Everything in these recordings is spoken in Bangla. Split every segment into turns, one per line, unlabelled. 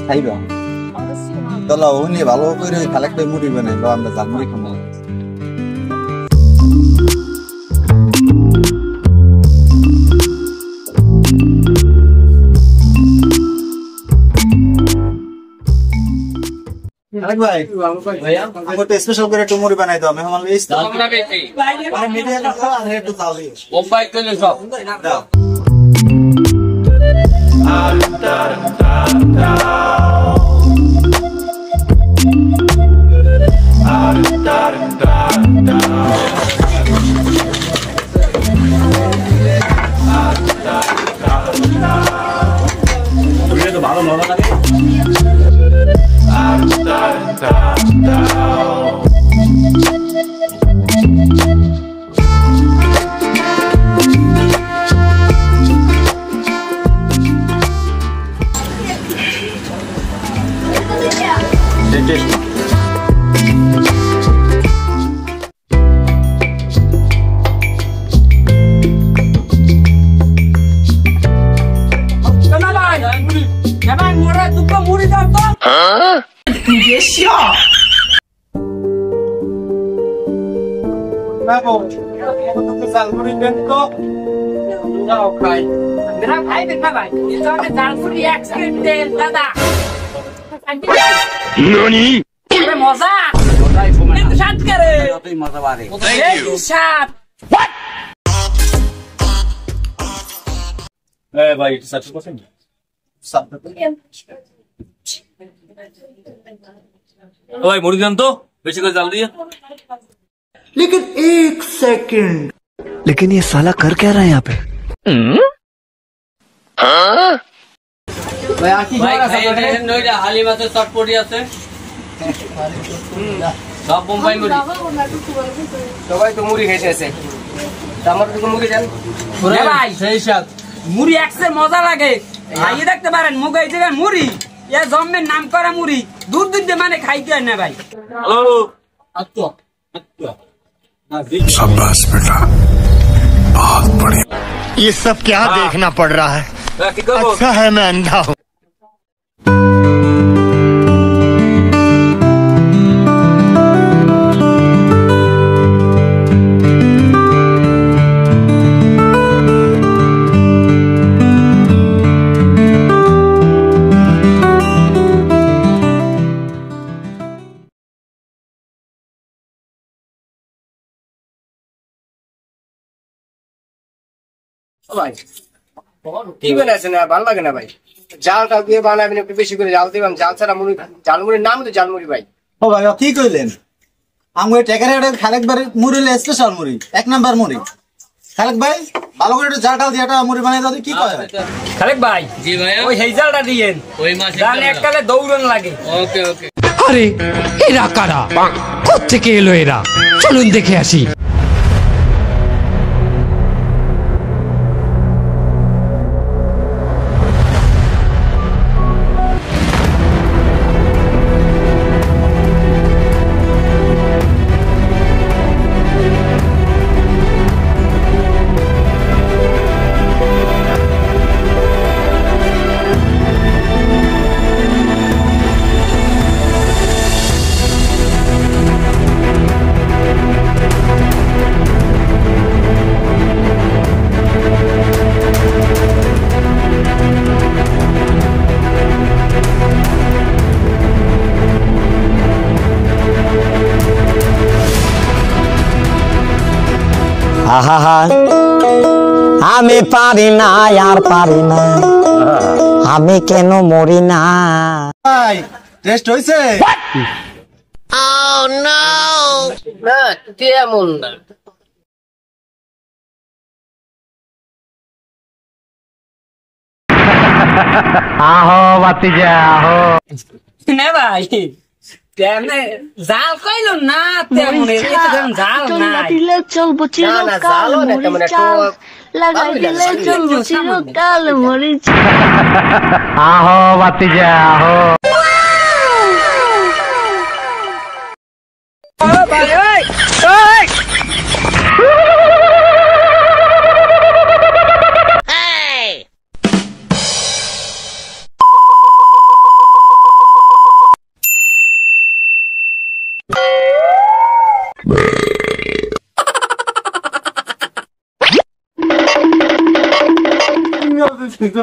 খাইবা চলো উনি ভালো করে খালেক ভাই মুড়ি বানাইলো আমরা জালমুড়ি খাবো খালেক ভাই আমাকে তো স্পেশাল করে একটু মুড়ি বানাই দাও আমি আমার লিস্ট আমি মিডিয়া খাওয়া আর একটু চাল দিই বোম্বাই করে সব দাও তো ভালো মজা লাগে
别笑。
那个，我都是咱们这边的，让我开。
मेरा भाई देखा भाई ये जो है जानसुरी एक्सीडेंट दे दादा
ननी
अरे मजा नहीं शांत करे
तो मजा बारे
ये शांत
ए भाई सच पसंद सब
ओए मुड़ी जान तो बेचे कर जल्दी है
लेकिन एक सेकंड
लेकिन ये साला कर क्या रहा है यहाँ पे
भाई खाइए नोइडा हाली में तो शॉर्ट पोड़ी আছে সব বোম্বাই মুড়ি
সবাই তো মুড়ি খাইতেছে আমার তো মুড়ি জান
ওরে ভাই
সেই সাথ
মুড়ি একসে মজা লাগে খাইয়ে দেখতে পারেন মুগ এই জায়গায় মুড়ি এ জম্মের নাম করা মুড়ি দুধ দুধ মানে খাইতে হয় না ভাই
হ্যালো
আত্তো
शाबाश बेटा बहुत बढ़िया
ये सब क्या देखना पड़ रहा है अच्छा है मैं अंधा हूँ
ভাই কি বানাইছে না ভালো লাগে না ভাই জালটা দিয়ে বানাবেন একটু বেশি করে জাল দিবাম জাল ছাড়া মুড়ি জালমুড়ির নাম তো জালমুড়ি ভাই
ও ভাই কি কইলেন আমি টেকারে খালেক ভাই মুড়ি স্পেশাল মুড়ি এক নাম্বার মুড়ি খালেক ভাই ভালো করে একটু জালটা দিয়ে একটা মুড়ি বানাই দাও কি কয়
খালেক ভাই
জি ভাই
ওই হেজালটা দিয়েন
ওই মাছ
জান এককালে দৌড়ন লাগে
ওকে ওকে
আরে এরা কারা কোত্থেকে এলো এরা চলুন দেখে আসি
আমি পারি না আর পারি না আমি কেন মরি না
ভাই টেস্ট হইছে
না তেমন না
आहो बातीजा आहो
না ভাই তেমনে জাল কইলো না তেমনে এটা তেমন জাল নাই
দিলে চলবো চিরকাল মরি চাল লাগাই দিলে চলবো চিরকাল মরি
आहो बातीजा आहो
ভাই ওই ওই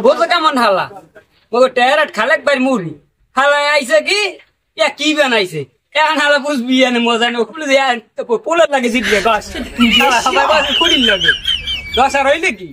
বলতো কেমন হালা ওগো টেরাট খালেক ভাই মুড়ি হালা আইছে কি কি বানাইছে এখন হালা বুঝবি মজা নেই পোলার লাগে জিটিয়ে গাছ সবাই খুঁড়ির লাগে গাছ আর হইলে কি